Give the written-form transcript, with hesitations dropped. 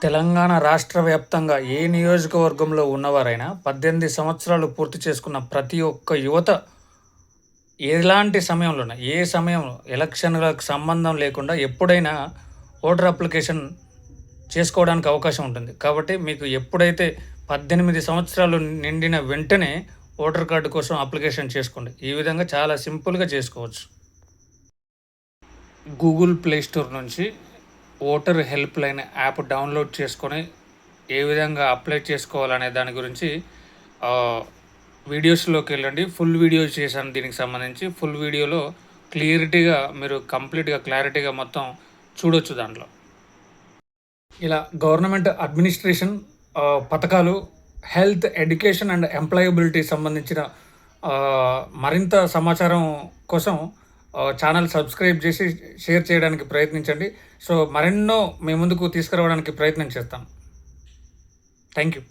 తెలంగాణ రాష్ట్ర వ్యాప్తంగా ఏ నియోజకవర్గంలో ఉన్నవారైనా 18 సంవత్సరాలు పూర్తి చేసుకున్న ప్రతి ఒక్క యువత ఎలాంటి సమయంలోనైనా, ఏ సమయంలో ఎలక్షన్‌లకు సంబంధం లేకుండా ఎప్పుడైనా ఓటర్ అప్లికేషన్ చేసుకోవడానికి అవకాశం ఉంటుంది. కాబట్టి మీకు ఎప్పుడైతే 18 సంవత్సరాలు నిండిన వెంటనే ఓటర్ కార్డు కోసం అప్లికేషన్ చేసుకోండి. ఈ విధంగా చాలా సింపుల్‌గా చేసుకోవచ్చు. గూగుల్ ప్లే స్టోర్ నుంచి voter help line app download చేసుకొని ఏ విధంగా అప్లై చేసుకోవాలనే దాని గురించి వీడియోస్లోకి వెళ్ళండి. ఫుల్ వీడియో చేశాను దీనికి సంబంధించి. ఫుల్ వీడియోలో మీరు కంప్లీట్గా క్లారిటీగా మొత్తం చూడొచ్చు దాంట్లో. ఇలా గవర్నమెంట్ అడ్మినిస్ట్రేషన్ పథకాలు, హెల్త్, ఎడ్యుకేషన్ అండ్ ఎంప్లాయబిలిటీ సంబంధించిన మరింత సమాచారం కోసం ఛానల్ సబ్స్క్రైబ్ చేసి షేర్ చేయడానికి ప్రయత్నించండి. సో మరెన్నో మీ ముందుకు తీసుకురావడానికి ప్రయత్నం చేస్తాం. Thank you.